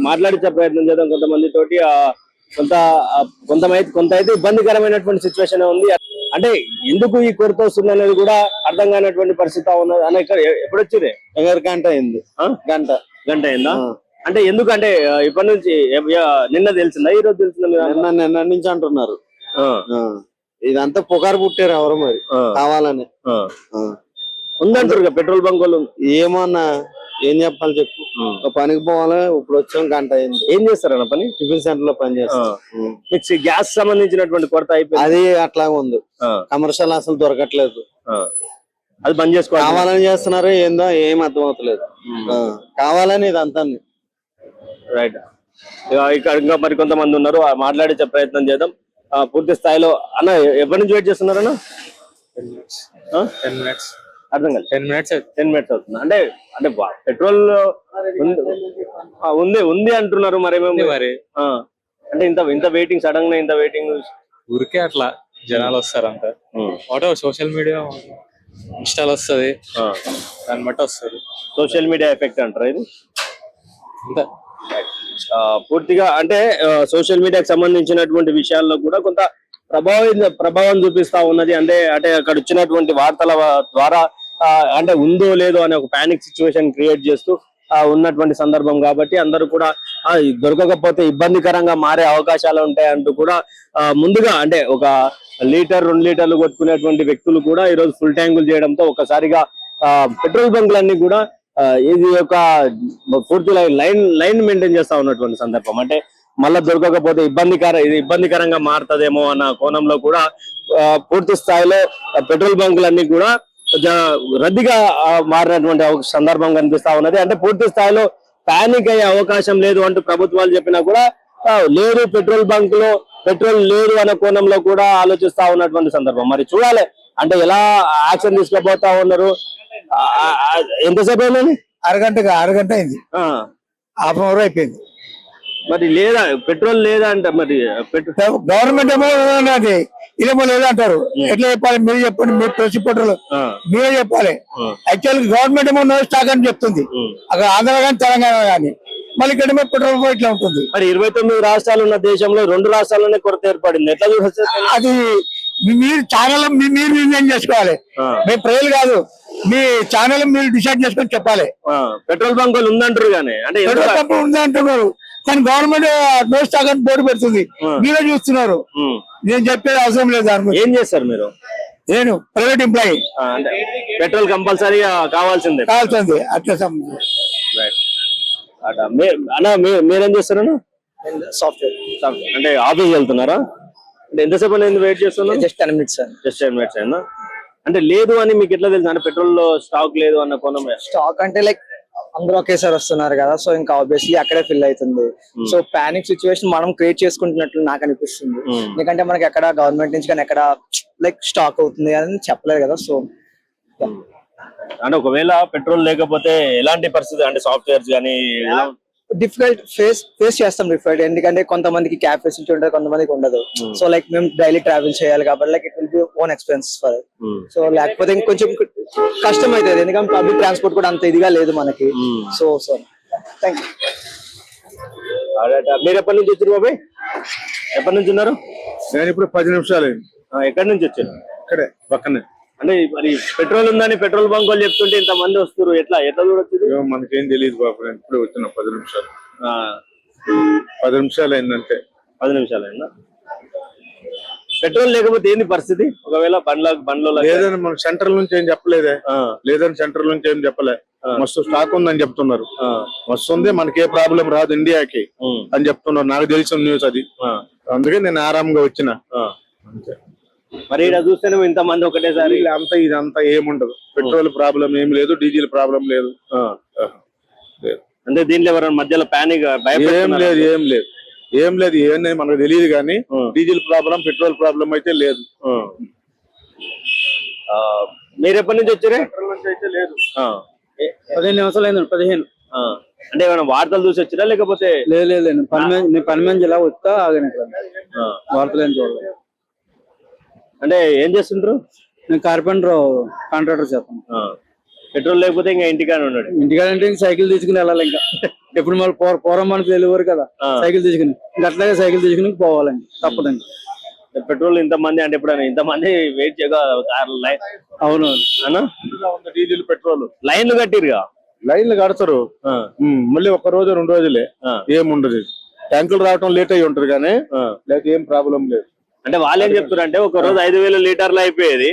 మాట్లాడించే ప్రయత్నం చేద్దాం కొంతమంది తోటి. కొంత కొంత అయితే ఇబ్బందికరమైనటువంటి సిచ్యువేషన్ ఉంది. అంటే ఎందుకు ఈ కొరత వస్తుంది అనేది కూడా అర్థం కానటువంటి పరిస్థితి ఉన్నది. అన్న ఇక్కడ ఎప్పుడు వచ్చింది? గంట అయింది. గంట అయిందా? అంటే ఎందుకంటే ఇప్పటి నుంచి నిన్న తెలిసిందా, ఈ రోజు తెలిసిందా? నిన్న నుంచి అంటున్నారు. ఇదంతా పుకారు పుట్టారు ఎవరు మరి కావాలని ఉందంటారు పెట్రోల్ బంకులు. ఏమన్నా ఏం చెప్పాలి చెప్పు. పనికి పోవాలి. ఇప్పుడు వచ్చాం గంట అయింది. ఏం చేస్తారన్న పని? టిఫిన్ సెంటర్ లో పని చేస్తాం. గ్యాస్ సంబంధించినటువంటి కొరత అయిపోయింది. అది అట్లాగే ఉంది. కమర్షియల్ అసలు దొరకట్లేదు. అది బంద్ చేసుకోవాలి. కావాలని చేస్తున్నారు. ఏందో ఏం అర్థం అవుతలేదు. కావాలని ఇదంతా రైట్. ఇక్కడ ఇంకా మరి కొంతమంది ఉన్నారు, మాట్లాడించే ప్రయత్నం చేద్దాం. పూర్తి స్థాయిలో అన్న ఎప్పటి నుంచి వెయిట్ చేస్తున్నారన్న? 10 minutes. అర్థం కాదు. 10 minutes. 10 minutes అవుతుంది. అంటే పెట్రోల్ ఉంది అంటున్నారు. మరి అంటే ఇంత వెయిటింగ్, సడన్ గా ఇంత వెయిటింగ్ ఊరికే అట్లా జనాలు వస్తారంట. వాటో సోషల్ మీడియా ఇన్స్టాల్ వస్తుంది, దాన్ని బట్టి వస్తుంది. సోషల్ మీడియా ఎఫెక్ట్ అంటారు ఇది పూర్తిగా. అంటే సోషల్ మీడియాకి సంబంధించినటువంటి విషయాల్లో కూడా కొంత ప్రభావం చూపిస్తా ఉన్నది. అంటే అక్కడ వచ్చినటువంటి వార్తల ద్వారా అంటే ఉందో లేదో అనే ఒక పానిక్ సిచ్యువేషన్ క్రియేట్ చేస్తూ ఉన్నటువంటి సందర్భం కాబట్టి అందరూ కూడా దొరకకపోతే ఇబ్బందికరంగా మారే అవకాశాలు ఉంటాయంటూ కూడా ముందుగా అంటే ఒక లీటర్ 2 లీటర్లు కొట్టుకునేటువంటి వ్యక్తులు కూడా ఈరోజు ఫుల్ ట్యాంకులు చేయడంతో ఒక్కసారిగా పెట్రోల్ బంకులన్నీ కూడా ఇది ఒక పూర్తి లైన్ మెయింటైన్ చేస్తా ఉన్నటువంటి సందర్భం. అంటే మళ్ళా దొరకకపోతే ఇబ్బందికరంగా మారుతుందేమో అన్న కోణంలో కూడా పూర్తి స్థాయిలో పెట్రోల్ బంకులన్నీ కూడా రద్దీగా మారినటువంటి సందర్భం కనిపిస్తా ఉన్నది. అంటే పూర్తి స్థాయిలో పానిక్ అయ్యే అవకాశం లేదు అంటూ ప్రభుత్వాలు చెప్పినా కూడా లేదు, పెట్రోల్ బంక్ లో పెట్రోల్ లేదు అనే కోణంలో కూడా ఆలోచిస్తా ఉన్నటువంటి సందర్భం. మరి చూడాలి అంటే ఎలా యాక్షన్ తీసుకోబోతా ఉన్నారు. ఎంతసేపు అయిందండి? అరగంట అయింది. హాఫ్ అన్ అవర్ అయిపోయింది. మరి లేదా పెట్రోల్ లేదా అంట. మరి గవర్నమెంట్ ఏమో ఇదేమో లేదంటారు. ఎట్లా చెప్పాలి మీరు చెప్పండి. మీరు ప్రెస్ రిపోర్టర్లు మీరే చెప్పాలి. యాక్చువల్ గవర్నమెంట్ ఏమో నో స్టాక్ అని చెప్తుంది అక్కడ, ఆంధ్ర కానీ తెలంగాణ కానీ. మళ్ళీ ఇక్కడ పెట్రోల్ ఇట్లా ఉంటుంది. మరి 29 రాష్ట్రాలు ఉన్న దేశంలో 2 రాష్ట్రాల్లోనే కొరత ఏర్పడింది. ఎట్లా చూడొచ్చు? అది మీరు ఛానల్ మీరు నిర్ణయం చేసుకోవాలి. మేము ప్రజలు కాదు, మీ ఛానల్ మీరు డిసైడ్ చేసుకొని చెప్పాలి. పెట్రోల్ బంకులు ఉందంటారు కానీ అంటే పెట్రోల్ బంక్ ఉందంటున్నారు కానీ గవర్నమెంట్ నో స్టాక్ అని బోర్డు పెడుతుంది. మీరే చూస్తున్నారు. నేను చెప్పేది అవసరం లేదు. దాని ఏం చేస్తారు మీరు? నేను ప్రైవేట్ ఎంప్లాయీ. పెట్రోల్ కంపల్సరీగా కావాల్సిందే. అట్లా అన్నా మీరేం చేస్తారన్నా? సాఫ్ట్వేర్. అంటే ఆఫీస్ వెళ్తున్నారా? అంటే ఎంతసేపు అనేది వెయిట్ చేస్తున్నారు? Just 10 minutes. జస్ట్ 10 minutes అయినా. అంటే లేదు అని మీకు ఎట్లా తెలుసు? అంటే పెట్రోల్ లో స్టాక్ లేదు అన్న కోణం. స్టాక్ అంటే లైక్ అందరూ ఒకేసారి వస్తున్నారు కదా, సో ఇంకా ఆబ్వియస్లీ అక్కడే ఫిల్ అవుతుంది. సో పానిక్ సిచ్యువేషన్ మనం క్రియేట్ చేసుకుంటున్నట్లు నాకు అనిపిస్తుంది. ఎందుకంటే మనకి ఎక్కడ గవర్నమెంట్ నుంచి కానీ ఎక్కడ లైక్ స్టాక్ అవుతుంది అని చెప్పలేదు కదా. సో అంటే ఒకవేళ పెట్రోల్ లేకపోతే ఎలాంటి పరిస్థితి? అంటే సాఫ్ట్వేర్స్ కానీ డిఫికల్ట్ ఫేస్ చేస్తాం. డిఫికల్ట్ ఎందుకంటే కొంతమందికి క్యాబ్ ఫెసిలిటీ ఉంటుంది, కొంతమందికి ఉండదు. సో లైక్ మేము డైలీ ట్రావెల్ చేయాలి కాబట్టి like it will be own expense for. So లేకపోతే ఇంకొంచెం కష్టం అవుతుంది ఎందుకంటే పబ్లిక్ ట్రాన్స్పోర్ట్ కూడా అంత ఇదిగా లేదు మనకి. So thank you. మీరు ఎప్పటి నుంచి వచ్చారు బాబాయ్? ఎప్పటి నుంచి ఉన్నారు? నేను ఇప్పుడు 10 నిమిషాలు. ఎక్కడి నుంచి వచ్చారు? ఇక్కడే పక్కనే. అంటే మరి పెట్రోల్ ఉందని పెట్రోల్ బంక్ వాళ్ళు చెప్తుంటే ఇంత మంది వస్తారు, ఎట్లా చూడొచ్చు? మనకేం తెలియదు బాబు. నేను ఇప్పుడే వచ్చిన 10 నిమిషాలు. 10 నిమిషాలు అయిందంటే. 10 నిమిషాలు అయిందా? పెట్రోల్ లేకపోతే ఏంది పరిస్థితి? ఒకవేళ బండ్లో లేదని మన సెంట్రల్ నుంచి ఏం చెప్పలేదే. లేదని సెంట్రల్ నుంచి ఏం చెప్పలే. మస్తు స్టాక్ ఉందని చెప్తున్నారు. మస్తు ఉంది, మనకి ఏ ప్రాబ్లం రాదు ఇండియాకి అని చెప్తున్నారు. నాకు తెలిసిన న్యూస్ అది. అందుకే నేను ఆరాంగా వచ్చిన అంతే. మరి ఇక్కడ చూస్తేనే ఇంత మంది ఒకటేసారి. ఇదంతా ఏముండదు. పెట్రోల్ ప్రాబ్లం ఏం లేదు, డీజిల్ ప్రాబ్లం లేదు. అంటే దీంట్లో ఎవరైనా మధ్యలో పానిక్ ఏం లేదు. ఏమని మనకు తెలియదు కానీ డీజిల్ ప్రాబ్లం పెట్రోల్ ప్రాబ్లం అయితే లేదు. మీరు ఎప్పటి నుంచి వచ్చారే? పెట్రోల్ నుంచి అయితే లేదు. 15 నిమిషాలు అయింది. 15. అంటే ఏమైనా వార్తలు చూసి వచ్చినా లేకపోతే? లేదు పని మంది ఇలా వస్తా ఆగిన వార్తలు ఏం చూడలేదు. అంటే ఏం చేస్తుంటారు? నేను కార్పెంటర్ కాంట్రాక్టర్ చేస్తాను. పెట్రోల్ లేకపోతే ఇంకా ఇంటికానే ఉన్నాడు. ఇంటికాడంటే ఇంక సైకిల్ తీసుకుని వెళ్ళాలి ఇంకా. ఎప్పుడు మళ్ళీ పూర్వం మనకు తెలియరు కదా, సైకిల్ తీసుకుని ఇంకా అట్లాగే సైకిల్ తీసుకుని పోవాలండి, తప్పదండి. పెట్రోల్ ఇంతమంది అంటే ఇప్పుడు ఇంతమంది వెయిట్ చేయగా అవును అన్నా డీజిల్ పెట్రోల్ లైన్లు కట్టిరుగా. లైన్లు కడతారు, మళ్ళీ ఒక రోజు 2 రోజులే, ఏముండదు. ట్యాంకులు రావటం లేట్ అయ్యి ఉంటది కానీ లేక ఏం ప్రాబ్లం లేదు. అంటే వాళ్ళు ఏం చెప్తారు అంటే ఒక రోజు 5,000 లీటర్లు అయిపోయేది,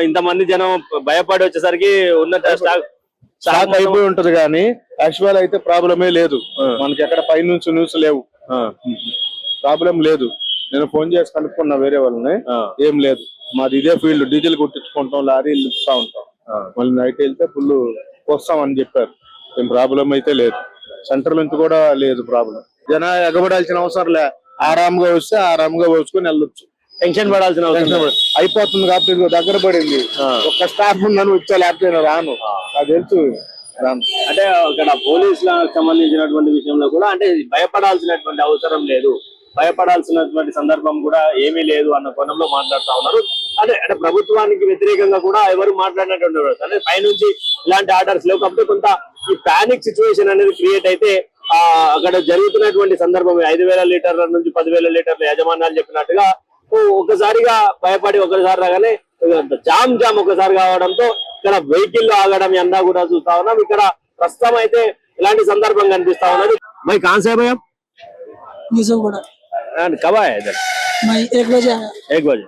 ఇంతమంది జనం భయపడి వచ్చేసరికి ఉన్న స్టాక్ అయిపోయి ఉంటది కానీ యాక్చువల్ అయితే ప్రాబ్లమే లేదు. మనకి ఎక్కడ పైనుంచి న్యూస్ లేవు, ప్రాబ్లం లేదు. నేను ఫోన్ చేసి కనుక్కున్నా వేరే వాళ్ళని, ఏం లేదు. మాది ఇదే ఫీల్డ్, డీజిల్ కొట్టించుకుంటాం, లారీలు ఇస్తా ఉంటాం, మళ్ళీ నైట్ వెళ్తే ఫుల్ వస్తామని చెప్పారు. ఏం ప్రాబ్లం అయితే లేదు. సెంటర్ నుంచి కూడా లేదు ప్రాబ్లం. జన ఎగబడాల్సిన అవసరం లే, ఆరాంగా వస్తే ఆరాంగా వచ్చుకొని వెళ్ళొచ్చు. టెన్షన్ పడాల్సిన అవసరం అయిపోతుంది కాబట్టి ఇదిగో దగ్గర పడింది. ఒక్క స్టాఫ్ ఉందని వచ్చా, లేకపోతే రాను, నాకు తెలుసు రాను. అంటే ఇక్కడ పోలీసులకు సంబంధించినటువంటి విషయంలో కూడా అంటే భయపడాల్సినటువంటి అవసరం లేదు, భయపడాల్సినటువంటి సందర్భం కూడా ఏమీ లేదు అన్న కోణంలో మాట్లాడుతా ఉన్నారు. అంటే ప్రభుత్వానికి వ్యతిరేకంగా కూడా ఎవరు మాట్లాడినటువంటి అంటే పైనుంచి ఇలాంటి ఆర్డర్స్ లేవు కాబట్టి కొంత ఈ పానిక్ సిచ్యువేషన్ అనేది క్రియేట్ అయితే అక్కడ జరుగుతున్నటువంటి సందర్భం 5,000 లీటర్ల నుంచి 10,000 లీటర్ల యాజమాన్యాలు చెప్పినట్టుగా ఒకసారిగా భయపడి ఒకసారి రాగానే జామ్ ఒకసారి కావడంతో ఇక్కడ వెహికల్ ఆగడం ఎండా కూడా చూస్తా ఉన్నాం. ఇక్కడ ప్రస్తుతం అయితే ఇలాంటి సందర్భం కనిపిస్తా ఉన్నది. మై కాన్సే భయ कब आया इधर? मैं 1 बजे आया। 1 बजे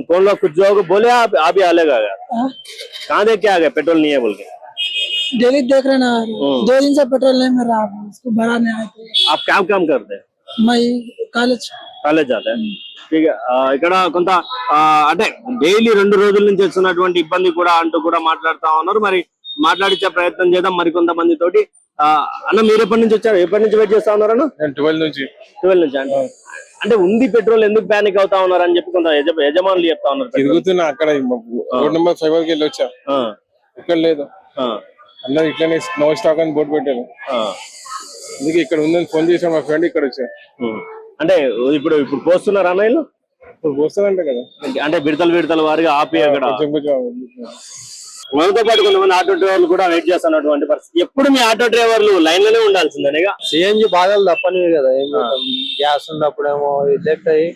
कौन लोग कुछ लोग बोले आप अभी अलग आ गया? कहाँ देख के आ गए पेट्रोल नहीं है बोल के? डेली देख रहे ना, 2 दिन से पेट्रोल नहीं मिल रहा, उसको भराने आए थे। आप क्या काम करते हैं? मैं कॉलेज जाते हैं. ఇక్కడ కొంత అంటే డైలీ 2 రోజుల నుంచి వస్తున్నటువంటి ఇబ్బంది కూడా అంటూ కూడా మాట్లాడుతా ఉన్నారు. మరి మాట్లాడించే ప్రయత్నం చేద్దాం మరి కొంతమంది తోటి. అన్న మీరు ఎప్పటి నుంచి వచ్చారు, ఎప్పటి నుంచి వెయిట్ చేస్తా ఉన్నారన్న? 12 నుంచి అంటే ఉంది పెట్రోల్ ఎందుకు ప్యానిక్ అవుతా ఉన్నారు అని చెప్పి కొంత యజమానులు చెప్తా ఉన్నారు. తిరుగుతున్నా అక్కడ రోడ్ నెంబర్ 5 కి వెళ్ళి వచ్చా, ఇక్కడ లేదు, అందరు ఇట్లనే నో స్టాక్ అని బోర్డు పెట్టారు. అందుకే ఇక్కడ ఉందని ఫోన్ చేసాం, మా ఫ్రెండ్ ఇక్కడ వచ్చా. అంటే ఇప్పుడు పోస్తున్నారా అన్న వీళ్ళు? ఇప్పుడు పోస్తారంట కదా, అంటే విడతల వారిగా ఆపి అక్కడ మనతో పాటు కొంతమంది ఆటో డ్రైవర్లు కూడా వెయిట్ చేస్తున్నటువంటి పరిస్థితి. ఎప్పుడు మీ ఆటో డ్రైవర్లు లైన్ లోనే ఉండాల్సిందే. సిఎన్జి బాధలు తప్పనివి కదా, ఏం గ్యాస్ ఉన్నప్పుడేమో రిజెక్ట్ అయ్యి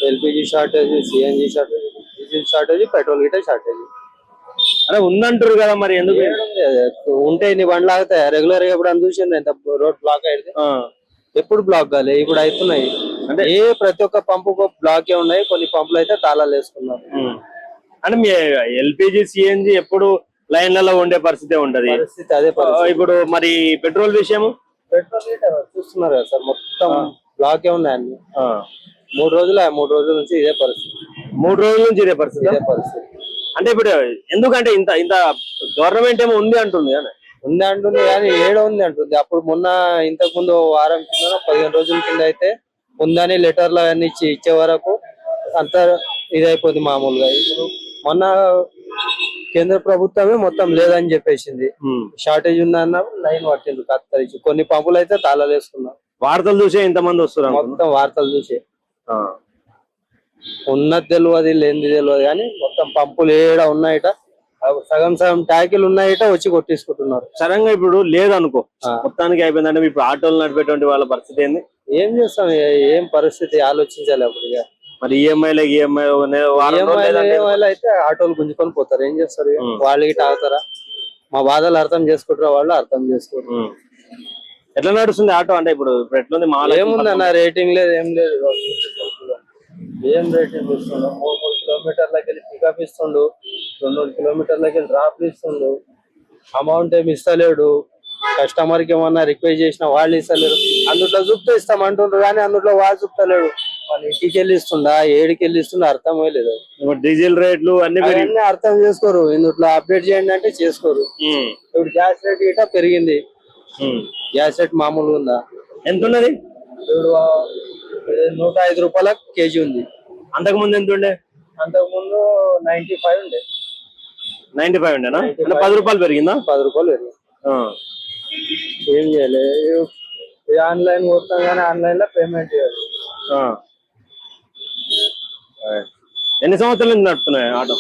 LPG shortage, CNG shortage, diesel shortage, petrol గిట్ట షార్టేజ్. అరే ఉందంటారు కదా, మరి ఎందుకు ఉంటే ఇన్ని బండ్లు ఆగుతాయి రెగ్యులర్ గా? ఇప్పుడు అని చూసింది ఎంత రోడ్ బ్లాక్ అయితే, ఎప్పుడు బ్లాక్ కాలే, ఇప్పుడు అవుతున్నాయి. అంటే ప్రతి ఒక్క పంపు బ్లాకే ఉన్నాయి, కొన్ని పంపులు అయితే తాళాలు వేసుకున్నారు. అంటే మీ ఎల్పిజి సిఎన్జి ఎప్పుడు లైన్లలో ఉండే పరిస్థితి ఉంటది. అదే ఇప్పుడు మరి పెట్రోల్ విషయము పెట్రోల్ చూస్తున్నారు కదా సార్, మొత్తం బ్లాకే ఉన్నాయి అన్ని. 3 రోజుల నుంచి ఇదే పరిస్థితి. 3 రోజుల నుంచి ఇదే పరిస్థితి. అంటే ఇప్పుడు ఎందుకంటే ఇంత గవర్నమెంట్ ఏమో ఉంది అంటుంది కానీ ఏడ ఉంది అంటుంది. అప్పుడు మొన్న ఇంతకు ముందు వారం కింద 15 రోజుల కింద అయితే ఉందని లెటర్లు అవన్నీ ఇచ్చే వరకు అంతా ఇదైపోతుంది మామూలుగా. ఇప్పుడు మొన్న కేంద్ర ప్రభుత్వమే మొత్తం లేదని చెప్పేసింది, షార్టేజ్ ఉందన్న లైన్ పట్టింది కత్తరించి. కొన్ని పంపులు అయితే తాళాలు వేసుకున్నారు. వార్తలు చూసే ఇంతమంది వస్తున్నారు, మొత్తం వార్తలు చూసే. ఉన్నది తెలియదు, లేనిది తెలియదు, కానీ మొత్తం పంపులు ఏడ ఉన్నాయట, సగం ట్యాకిల్ ఉన్నాయట, వచ్చి కొట్టేసుకుంటున్నారు. సడన్గా ఇప్పుడు లేదనుకో, మొత్తానికి అయిపోయిందంటే ఇప్పుడు ఆటోలు నడిపేటువంటి వాళ్ళ పరిస్థితి ఏంది? ఏం చేస్తాం, ఏం పరిస్థితి ఆలోచించాలి అప్పుడు. ఇక మరి ఈఎంఐ అయితే ఆటోలు గుంజుకొని పోతారు, ఏం చేస్తారు? వాళ్ళకి తాగుతారా? మా బాధలు అర్థం చేసుకుంటారా? వాళ్ళు అర్థం చేసుకోరు. ఎట్లా నడుస్తుంది ఆటో? అంటే ఇప్పుడు ఎట్లుంది? ఏముందన్న, రేటింగ్ లేదు, ఏం లేదు. ఏం రేటింగ్ ఇస్తుండు? 3 కిలోమీటర్లకి వెళ్ళి పికప్ ఇస్తుండు, 2 కిలోమీటర్లకి వెళ్ళి డ్రాప్ ఇస్తుండు. అమౌంట్ ఏమి ఇస్తలేడు. కస్టమర్ కి ఏమన్నా రిక్వెస్ట్ చేసినా వాళ్ళు ఇస్తలేరు. అందులో చూపుతూ ఇస్తామంటుండ్రు కానీ అందులో వాళ్ళు చూపుతలేడు. వాళ్ళు ఇంటికి వెళ్ళి ఇస్తుండా, ఏడికి వెళ్ళి ఇస్తుండ అర్థమే లేదు. డీజిల్ రేట్లు అన్ని అర్థం చేసుకోరు. ఇందులో అప్డేట్ చేయండి అంటే చేసుకోరు. ఇప్పుడు గ్యాస్ రేట్ గిట్ట పెరిగింది. గ్యాస్ రేట్ మామూలుగా ఉందా? ఎంత ఉన్నది? ఇప్పుడు 105 రూపాయల కేజీ ఉంది. అంతకు ముందు ఎంత ఉండే? అంతకు ముందు 95 ఉండే. 95 ఉండేనా? 10 రూపాయలు పెరిగిందా? 10 రూపాయలు పెరిగింది. ఏం చేయాలి? ఆన్లైన్ కొడతాం కానీ ఆన్లైన్ లో పేమెంట్ చేయాలి. ఎన్ని సంవత్సరాల నుంచి నడుపుతున్నాయి ఆటో?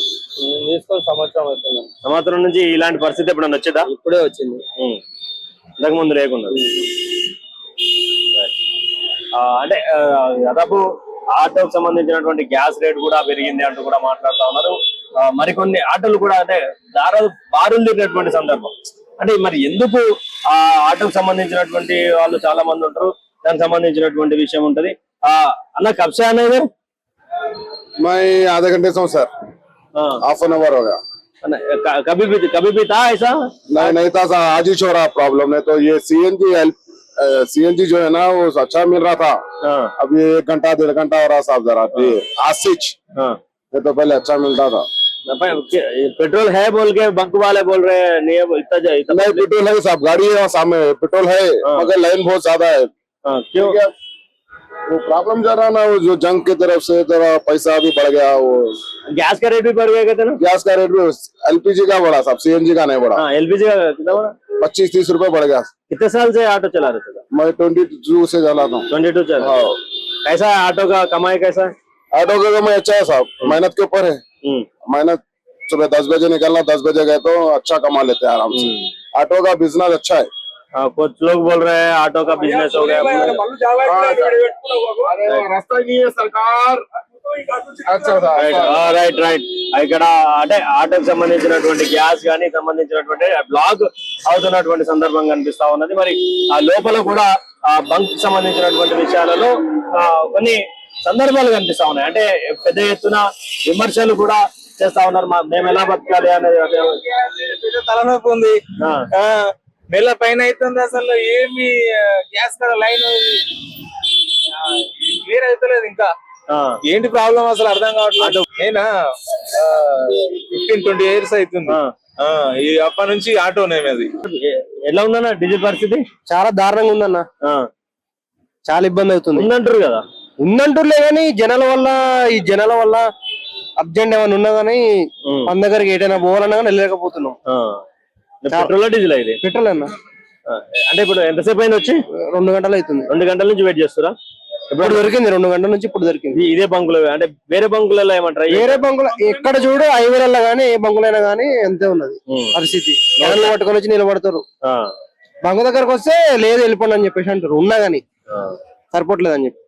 తీసుకొని సంవత్సరం అవుతుంది. సంవత్సరం నుంచి ఇలాంటి పరిస్థితి ఎప్పుడన్నా వచ్చేదా? ఇప్పుడే వచ్చింది. ఇంతకు ముందు లేకుండా. అంటే దాదాపు ఆటోకి సంబంధించినటువంటి గ్యాస్ రేట్ కూడా పెరిగింది అంటూ కూడా మాట్లాడుతా ఉన్నారు. మరికొన్ని ఆటోలు కూడా అంటే బారులు తిరిగినటువంటి సందర్భం. అంటే మరి ఎందుకు ఆ ఆటోకి సంబంధించినటువంటి వాళ్ళు చాలా మంది ఉంటారు, దానికి సంబంధించినటువంటి విషయం ఉంటది. అన్న కబ్సా అనేది मैं आधे घंटे से हूँ सर, हाफ एन आवर हो गया। कभी भी था ऐसा? नहीं था सर, आज ही हो रहा प्रॉब्लम। नहीं तो ये सीएनजी जो है ना वो अच्छा मिल रहा था, अभी 1 घंटा 1.5 घंटा हो रहा साहब जरा आज से। नहीं तो पहले अच्छा मिलता था। पेट्रोल है बोल के बंक वाले बोल रहे हैं नहीं इतना नहीं पेट्रोल है साहब, गाड़ी है सामने, पेट्रोल है मगर लाइन बहुत ज्यादा है। क्यों? वो प्रॉब्लम जा रहा ना, वो जो जंग की तरफ से जरा पैसा भी बढ़ गया, वो गैस का रेट भी बढ़ गया कहते ना? गैस का रेट भी एलपीजी का बढ़ा साहब, सीएनजी का नहीं बढ़ा। एलपीजी का कितना बढ़ा? 25-30 रुपए बढ़ गया। कितने साल से ऑटो चला रहे थे? मैं 22 से चलाता हूँ। 22 चल। कैसा है ऑटो का कमाई कैसा है? ऑटो का कमाई अच्छा है साहब, मेहनत के ऊपर है। मेहनत सुबह 10 बजे निकलना, 10 बजे गए तो अच्छा कमा लेते हैं आराम से। ऑटो का बिजनेस अच्छा है। कुछ लोग बोल रहे हैं ऑटो का बिजनेस हो गया। रास्ता नहीं है सरकार। अच्छा రైట్ ఇక్కడ అంటే ఆటోకి సంబంధించినటువంటి గ్యాస్ కానీ సంబంధించినటువంటి బ్లాక్ అవుతున్నటువంటి సందర్భం కనిపిస్తా ఉన్నది. మరి ఆ లోపల కూడా ఆ బంక్ సంబంధించినటువంటి విషయాలలో కొన్ని సందర్భాలు కనిపిస్తా ఉన్నాయి. అంటే పెద్ద ఎత్తున విమర్శలు కూడా చేస్తా ఉన్నారు. మేము ఎలా బతకాలి అనేది తలనొప్పి ఉంది. నెల పైన అవుతుంది, అసలు ఏమి గ్యాస్ కదా లైన్ క్లియర్ అవుతలేదు. ఇంకా ఏంటి ప్రాబ్లం అసలు అర్థం కావట్లేదు. నేనా 15-20 years అవుతుంది ఈ అప్పటి నుంచి ఆటోనే. అది ఎలా ఉందన్న డీజిల్ పరిస్థితి? చాలా దారుణంగా ఉందన్న, చాలా ఇబ్బంది అవుతుంది. ఉందంటారు కదా, ఉందంటులే కానీ ఈ జనాల వల్ల అర్జెంట్ ఏమైనా ఉన్నా కానీ మన దగ్గరికి ఏదైనా పోవాలన్నా కానీ వెళ్ళలేకపోతున్నాం. పెట్రోల్ డీజిల్ అయితే పెట్రోల్ అన్న. అంటే ఇప్పుడు ఎంతసేపు అయింది వచ్చి? 2 గంటలు అవుతుంది. 2 గంటల నుంచి వెయిట్ చేస్తారా? ఇప్పుడు దొరికింది 2 గంటల నుంచి ఇప్పుడు దొరికింది. ఇదే బంకులు అంటే వేరే బంకులలో ఏమంటారు? వేరే బంకులు ఎక్కడ చూడు హైవేలలో గానీ ఏ బంకులైనా గానీ అంతే ఉన్నది పరిస్థితి. క్యాన్లు పట్టుకొని వచ్చి నిలబడతారు. బంకు దగ్గరకు వస్తే లేదు వెళ్ళిపోండి అని చెప్పేసి అంటారు, ఉన్నా గానీ సరిపోవట్లేదు అని చెప్పి.